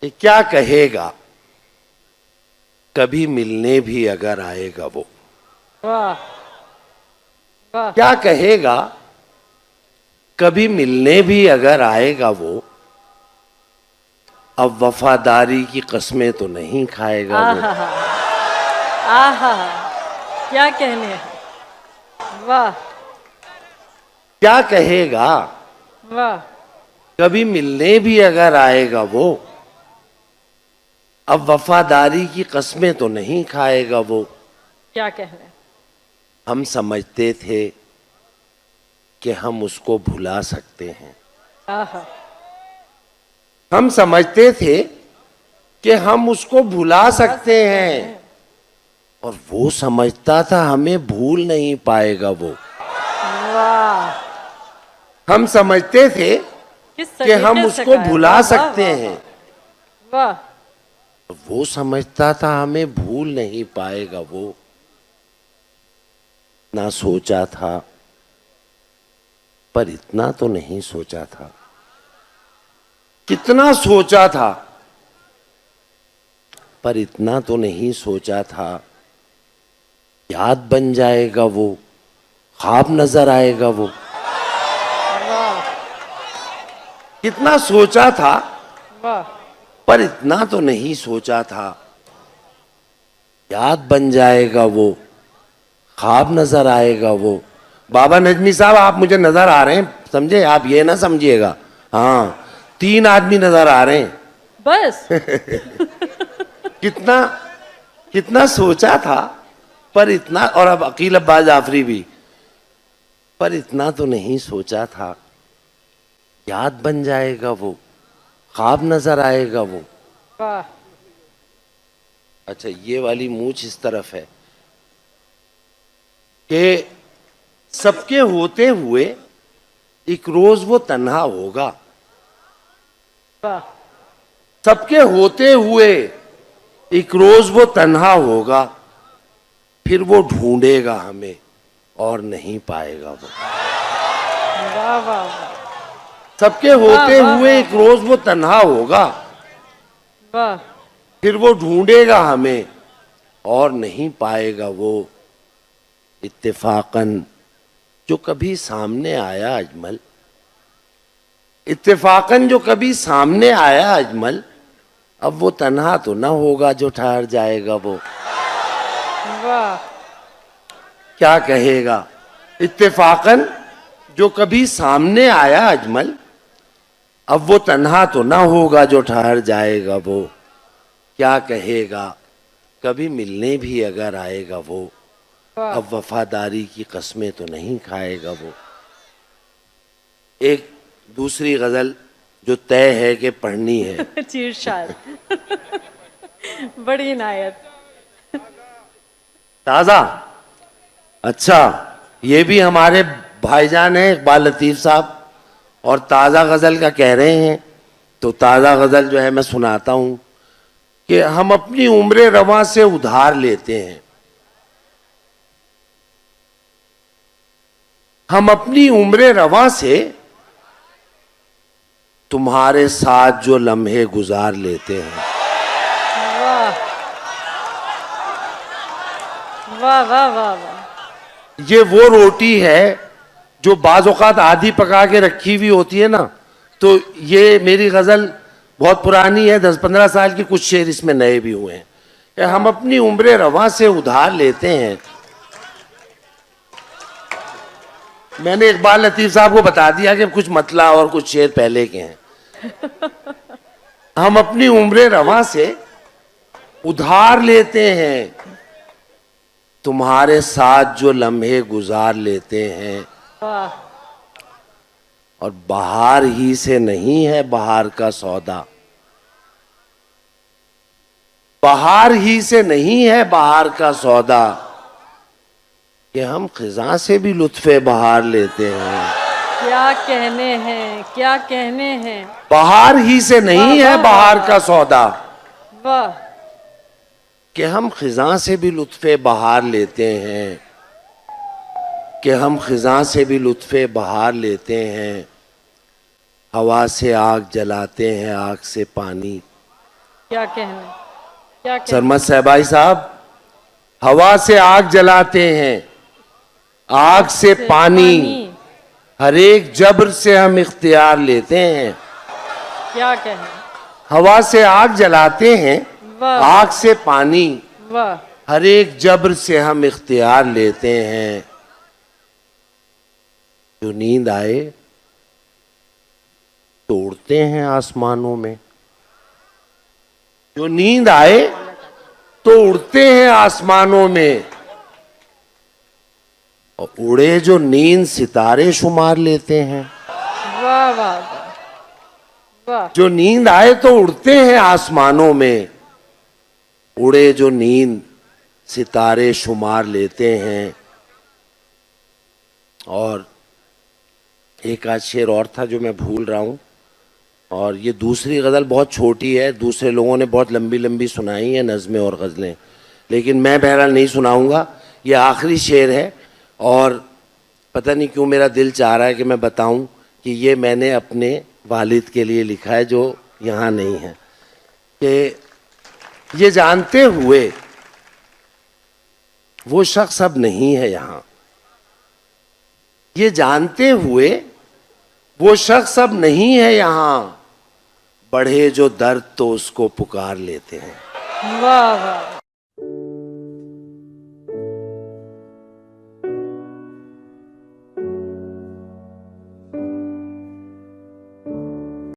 ये क्या कहेगा कभी मिलने भी अगर आएगा वो। वाह वाह। क्या कहेगा कभी मिलने भी अगर आएगा वो। अब वफादारी की कस्में तो नहीं खाएगा वो। आहा हा आहा हा, क्या कहने हैं। वाह क्या कहेगा वाह। कभी मिलने भी अगर आएगा वो। अब वफादारी की कस्में तो नहीं खाएगा वो। क्या कहने। हम समझते थे कि हम उसको भुला सकते हैं। आहा। हम समझते थे कि हम उसको भुला सकते हैं और वो समझता था हमें भूल नहीं पाएगा वो। वाह। हम समझते थे किस कि हम सलीके से उसको गाया। भुला वाह, सकते वाह, हैं। वाह। वो समझता था हमें भूल नहीं पाएगा वो। ना सोचा था पर इतना तो नहीं सोचा था। कितना सोचा था पर इतना तो नहीं सोचा था। याद बन जाएगा वो, ख्वाब नजर आएगा वो। वाह कितना सोचा था वाह। पर इतना तो नहीं सोचा था। याद बन जाएगा वो, ख्वाब नजर आएगा वो। बाबा नजमी साहब, आप मुझे नजर आ रहे हैं, समझे? आप ये ना समझिएगा। हाँ, 3 आदमी नजर आ रहे हैं। बस। कितना कितना सोचा था पर इतना, और अब अकील अब्बास जाफरी भी, पर इतना तो नहीं सोचा था। याद बन जाएगा वो, ख्वाब नजर आएगा वो। वाह अच्छा, ये वाली मूछ इस तरफ है कि सबके होते हुए एक रोज वो तन्हा होगा। वाह। सबके होते हुए एक रोज वो तन्हा होगा, फिर वो ढूंढेगा हमें और नहीं पाएगा वो। वाह वाह सबके होते वाह, हुए वाह, एक रोज वो तन्हा होगा, वाह। फिर वो ढूंढेगा हमें और नहीं पाएगा वो। इत्तेफाकन जो कभी सामने आया अजमल, इत्तेफाकन जो कभी सामने आया अजमल, अब वो तन्हा तो ना होगा जो ठहर जाएगा वो। वाह क्या कहेगा इत्तेफाकन जो कभी सामने आया अजमल, अब वो तन्हा तो ना होगा जो ठहर जाएगा वो। क्या कहेगा कभी मिलने भी अगर आएगा वो। वाह। अब वफादारी की कस्में तो नहीं खाएगा वो। एक दूसरी गजल जो तय है कि पढ़नी है। चीरशाद। बड़ी इनायत। ताजा। अच्छा, ये भी हमारे भाईजान हैं इकबाल लतीफ साहब, और ताज़ा गज़ल का कह रहे हैं, तो ताज़ा गज़ल जो है मैं सुनाता हूँ कि हम अपनी उम्र रवां से उधार लेते हैं। हम अपनी उम्र रवां से तुम्हारे साथ जो लम्हे गुजार लेते हैं। वाह वाह वाह वाह वाह। ये वो रोटी है जो बाज़ औक़ात आधी पका के रखी हुई होती है ना। तो ये मेरी गज़ल बहुत पुरानी है, 10-15 साल की, कुछ शेर इसमें नए भी हुए हैं कि हम अपनी उम्र रवां से उधार लेते हैं। मैंने इकबाल लतीफ साहब को बता दिया कि कुछ मतला और कुछ शेर पहले के हैं। हम अपनी उम्र रवां से उधार लेते हैं, तुम्हारे साथ जो लम्हे गुजार लेते हैं। वाह और बाहर ही से नहीं है बाहर का सौदा, बाहर ही से नहीं है बाहर का सौदा, कि हम खिजा से भी लुत्फे बहार लेते हैं। क्या कहने हैं, क्या कहने हैं। बाहर ही से नहीं वाह, है वाह, बाहर वाह, का सौदा, वाह कि हम खिजा से भी लुत्फे बहार लेते हैं, कि हम खिजा से भी लुत्फे बहार लेते हैं। हवा से आग जलाते हैं, आग से पानी, क्या कहने, क्या कहने। सरमत सहबाई साहब, हवा से आग जलाते हैं, आग से पानी, हर एक जब्र से हम इख्तियार लेते हैं। क्या कहने। हवा से आग जलाते हैं, वाह आग से पानी, वाह। हर एक जब्र से हम इख्तियार लेते हैं। जो नींद आए तो उड़ते हैं आसमानों में, जो नींद आए तो उड़ते हैं आसमानों में, और उड़े जो नींद सितारे शुमार लेते हैं। वाह वाह वाह। जो नींद आए तो उड़ते हैं आसमानों में, उड़े जो नींद सितारे शुमार लेते हैं। और एक आध शेर और था जो मैं भूल रहा हूं, और ये दूसरी गज़ल बहुत छोटी है, दूसरे लोगों ने बहुत लंबी लंबी सुनाई है नज़में और गज़लें, लेकिन मैं बहरहाल नहीं सुनाऊंगा। ये आखिरी शेर है, और पता नहीं क्यों मेरा दिल चाह रहा है कि मैं बताऊं कि ये मैंने अपने वालिद के लिए लिखा है जो यहाँ नहीं है। कि ये जानते हुए वो शख्स अब नहीं है यहाँ, ये जानते हुए वो शख्स अब नहीं है यहाँ, बढ़े जो दर्द तो उसको पुकार लेते हैं। वाह वाह।